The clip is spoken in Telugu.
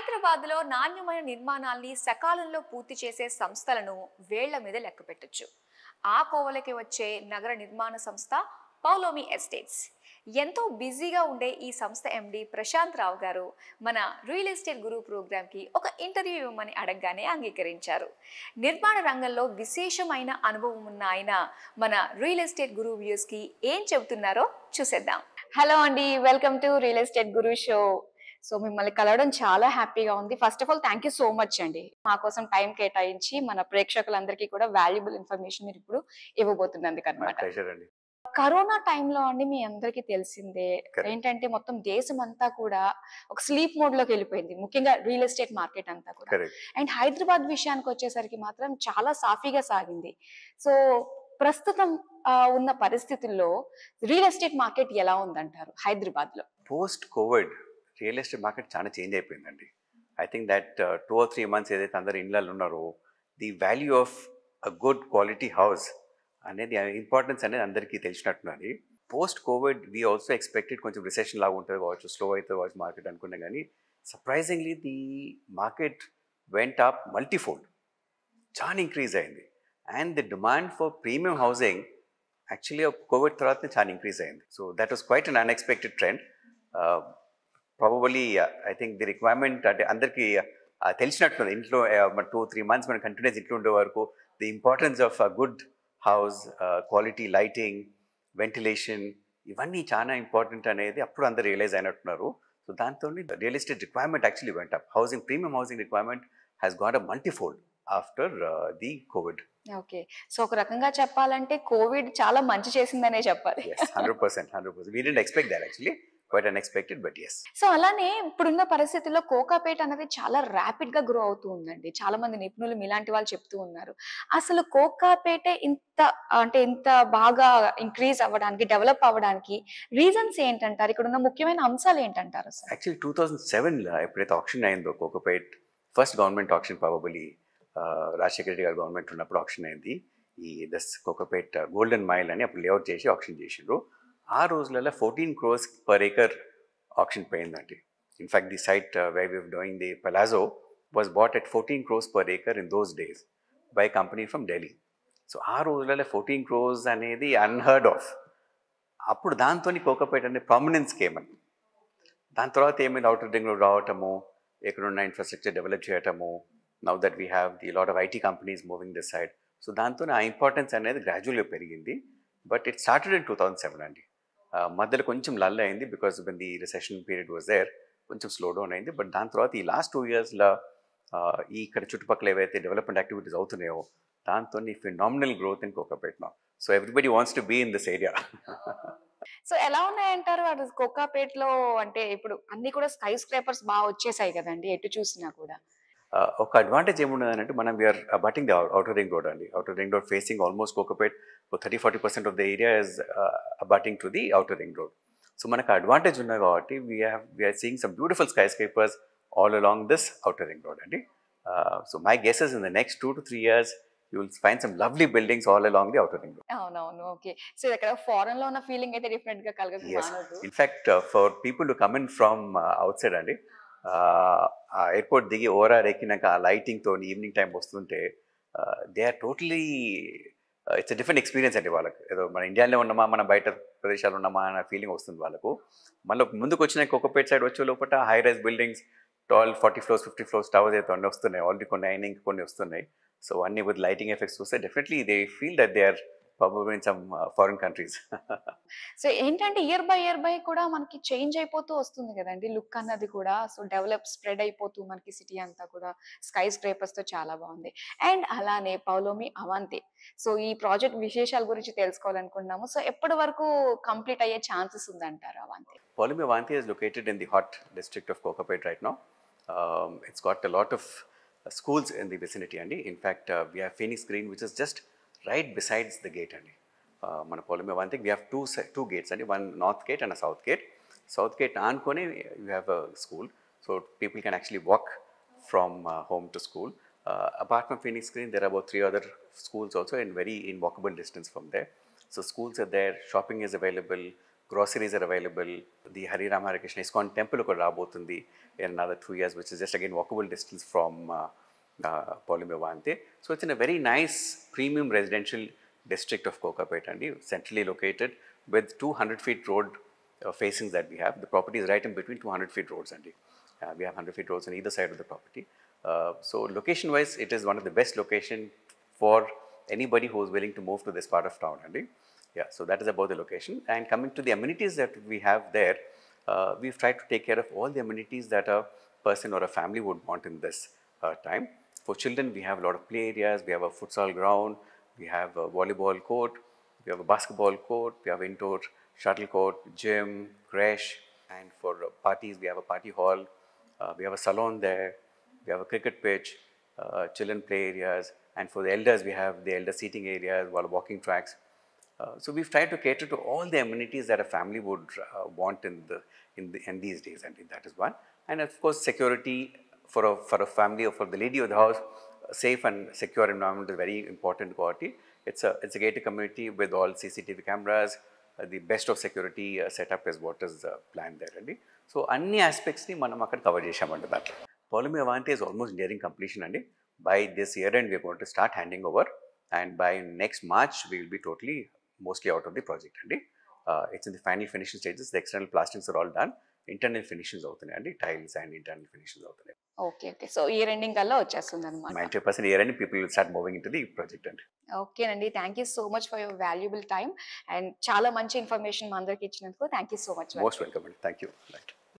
హైదరాబాద్లో నాణ్యమైన నిర్మాణాల్ని సకాలంలో పూర్తి చేసే సంస్థలను వేళ్ల మీద లెక్కపెట్టొచ్చు. ఆ కోవలకి వచ్చే నగర నిర్మాణ సంస్థ పౌలోమి ఎస్టేట్స్. ఎంతో బిజీగా ఉండే ఈ సంస్థ ఎండి ప్రశాంత్ రావు గారు మన రియల్ ఎస్టేట్ గురు ప్రోగ్రామ్కి ఒక ఇంటర్వ్యూ ఇవ్వమని అడగగానే అంగీకరించారు. నిర్మాణ రంగంలో విశేషమైన అనుభవం ఉన్న ఆయన మన రియల్ ఎస్టేట్ గురు వ్యూస్కి ఏం చెబుతున్నారో చూసేద్దాం. హలో అండి, welcome to real estate Guru show. So మిమ్మల్ని కలవడం చాలా హ్యాపీగా ఉంది. First of all thank you so much అండి, మా కోసం టైం కేటాయించి మన ప్రేక్షకులందరికీ కూడా వాల్యుబుల్ ఇన్ఫర్మేషన్ మీరు ఇప్పుడు ఇవ్వబోతున్నందుకు అనమాట. కరోనా టైంలో అండి మీ అందరికీ తెలిసిందే ఏంటంటే మొత్తం దేశం అంతా కూడా ఒక స్లీప్ మోడ్ లోకి వెళ్ళిపోయింది, ముఖ్యంగా రియల్ ఎస్టేట్ మార్కెట్ అంతా కూడా. అండ్ హైదరాబాద్ విషయానికి వచ్చేసరికి మాత్రం చాలా సాఫీగా సాగింది. సో ప్రస్తుతం ఉన్న పరిస్థితుల్లో రియల్ ఎస్టేట్ మార్కెట్ ఎలా ఉందంటారు హైదరాబాద్ లో? Post Covid real estate market చాలా చేంజ్ అయిపోయిందండి. I think that 2 or 3 months ఏదైతే అందరు ఇళ్ళల్లో ఉన్నారో the value of a good quality house అనేది ఇంపార్టెన్స్ అనేది అందరికీ తెలిసినట్టున్నది. Post Covid we also expected కొంచెం రిసెషన్ లాగా ఉంటుంది కావచ్చు, స్లో అవుతుంది కావచ్చు మార్కెట్ అనుకున్నాం. కానీ surprisingly the market went up multifold, చాలా ఇంక్రీజ్ అయింది. And the demand for premium housing actually Covid తర్వాత చాలా ఇంక్రీజ్ అయింది. So that was quite an unexpected trend. Probably I think the requirement అంటే అందరికీ తెలిసినట్టున్నది. ఇంట్లో 2-3 months మనం కంటిన్యూస్ ఇంట్లో ఉండే వరకు the importance of a good house, quality lighting, ventilation, ఇవన్నీ చాలా ఇంపార్టెంట్ అనేది అప్పుడు అందరు రియలైజ్ అయినట్టున్నారు. సో దాంతో real estate requirement actually went up. Housing premium housing requirement has got a multifold after the Covid. Okay, so ఒక రకంగా చెప్పాలంటే కోవిడ్ చాలా మంచి చేసిందనే చెప్పాలి. 100%. We didn't expect that actually. Quite unexpected, but yes. So అలానే ఇప్పుడున్న పరిస్థితుల్లో కోకాపేట అనేది చాలా ర్యాపిడ్ గా గ్రో అవుతూ ఉందండి. చాలా మంది నిపుణులు మీలాంటి వాళ్ళు చెప్తూ ఉన్నారు. అసలు కోకాపేట ఇంత బాగా ఇంక్రీజ్ అవ్వడానికి, డెవలప్ అవ్వడానికి రీజన్స్ ఏంటంటారు? ఇక్కడ ఉన్న ముఖ్యమైన అంశాలు ఏంటంటారు? యాక్చువల్లీ 2007లో ఎప్పుడైతే ఆక్షన్ అయిందో Kokapet, first government auction probably Rajasekhara Reddy గారు గవర్నమెంట్ ఉన్నప్పుడు ఆక్షన్ అయింది. ఈ దస్ కోకాపేట్ గోల్డెన్ మైల్ అని అప్పుడు లేఅవుట్ చేసి ఆక్షన్ చేసిండ్రు. ఆ రోజులలో 14 crores per acre ఆప్షన్ పోయిందండి. In fact the site where we are doing the Palazzo was bought at 14 crores per acre in those days by company from Delhi. So ఆ రోజులలో 14 crores అనేది అన్హర్డ్ ఆఫ్. అప్పుడు దాంతో కోకాపేట అనే ప్రామినెన్స్ కేమని. దాని తర్వాత ఏమైంది, అవుటర్ రింగ్ రోడ్ రావటము, ఎక్కడున్న ఇన్ఫ్రాస్ట్రక్చర్ డెవలప్ చేయటము, now that we have the lot of IT companies moving this side. So దాంతో ఆ ఇంపార్టెన్స్ అనేది గ్రాడ్యువల్గా పెరిగింది. బట్ ఇట్ స్టార్టెడ్ ఇన్ 2007 అండి. మధ్యలో కొంచెం లల్ అయింది because when the recession period was there, కొంచెం స్లో డౌన్ అయింది. బట్ దాని తర్వాత ఈ లాస్ట్ 2 yearsలో ఈ ఇక్కడ చుట్టుపక్కల ఏవైతే డెవలప్మెంట్ యాక్టివిటీస్ అవుతున్నాయో దాంతో phenomenal growth in Kokapet now. So everybody wants to be in this area. So ఎలా ఉన్నాయంటారు అది కోకాపేట్లో? అంటే ఇప్పుడు అన్ని కూడా స్కై స్క్రేపర్స్ బాగా వచ్చేసాయి కదండి, ఎటు చూసినా కూడా. ఒక అడ్వాంటేజ్ ఏమున్నది అంటే మనం we are abutting the outer ring road అండి. Outer ring road facing almost Kokapet 30-40% of the area is abutting to the outer ring road. So మనకు అడ్వాంటేజ్ ఉన్నది కాబట్టి we are seeing some beautiful sky scrapers all along this outer ring road అండి. So my guesses in the next 2 to 3 years you will find some lovely buildings all along the outer ring road. అవునవును, ఓకే. సో ఇక్కడ ఫారెన్ లో ఉన్న ఫీలింగ్ అయితే డిఫరెంట్ గా కలగదు. In fact, for people to come in from outside అండి, ఎయిర్పోర్ట్ దిగి ఓవరాల్ ఎక్కినాక ఆ లైటింగ్తో ఈవినింగ్ టైం వస్తుంటే they are totally it's different experience అండి. వాళ్ళకి ఏదో మన ఇండియాలో ఉన్నామా, మన బయట ప్రదేశాలు ఉన్నామా అన్న ఫీలింగ్ వస్తుంది వాళ్ళకు. మళ్ళీ ముందుకు వచ్చిన కోకాపేట్ సైడ్ వచ్చే లోపల high rise buildings, 40 floors 50 floors towers అయితే అన్నీ వస్తున్నాయి. ఆల్రెడీ కొన్ని అయినా ఇంక కొన్ని వస్తున్నాయి. సో అన్నీ విత్ లైటింగ్ ఎఫెక్ట్స్ వస్తే definitely they feel that they are probably in some foreign countries. So ఏంటంటే ఇయర్ బై కూడా మనకి చేంజ్ అయిపోతూ వస్తుంది కదండి లుక్ అన్నది కూడా. సో డెవలప్ స్ప్రెడ్ అయిపోతూ మనకి సిటీ అంతా కూడా స్కై స్క్రేపర్స్ తో చాలా బాగుంది. అండ్ అలానే పౌలోమి అవంతి, సో ఈ ప్రాజెక్ట్ విశేషాల గురించి తెలుసుకోవాలనుకుంటున్నాము. సో ఎప్పటి వరకు కంప్లీట్ అయ్యే ఛాన్సెస్ ఉందంటారు Avanthi? Palomi Avanti is located in the hot district of Kokapet right now. It's got a lot of schools in the vicinity andi. In fact, we have Phoenix Green which is just right besides the gate andi. Mana Palomi Avanti we have two gates andi, one north gate and a south gate. South gate aankone you have a school, so people can actually walk from home to school. Apart from Phoenix Green, there are about 3 other schools also in walkable distance from there. So schools are there, shopping is available, groceries are available. The Hari Rama Hare Krishna ISKCON temple కూడా రాబోతుంది in another 2 years, which is just again walkable distance from Polyme Vante. So it's in a very nice premium residential district of Kokapet, and centrally located with 200 feet road facings that we have. The property is right in between 200 feet roads, and we have 100 feet roads on either side of the property. So location wise, it is one of the best location for anybody who is willing to move to this part of town, and yeah, so that is about the location. And coming to the amenities that we have there, we've tried to take care of all the amenities that a person or a family would want in this time. For children, we have a lot of play areas, we have a futsal ground, we have a volleyball court, we have a basketball court, we have indoor shuttle court, gym, creche, and for parties, we have a party hall, we have a salon there, we have a cricket pitch, children play areas, and for the elders, we have the elder seating areas, walking tracks. So we've tried to cater to all the amenities that a family would want in these days, and that is one. And of course, security for a family or for the lady of the house, a safe and secure environment is very important quality. It's a gated community with all CCTV cameras. The best of security setup is what is planned there, and so అన్ని aspects ని మనం అక్కడ కవర్ చేశామండి దాంట్లో. Polyme Vante is almost nearing completion, and by this year end we are going to start handing over, and by next March we will be totally mostly out of the project, and it's in the final finishing stages. The external plastings are all done, internal finishes అవుతున్నాయండి, tiles and internal finishes అవుతున్నాయి. Okay okay, so year ending కల్లా వచ్చేస్తుంది అనమాట. 90% year end people will start moving into the project, and ఓకేనండి, thank you so much for your valuable time and చాలా మంచి ఇన్ఫర్మేషన్ మా అందరికి ఇచ్చినందుకు thank you so much. most welcome, and thank you. Right.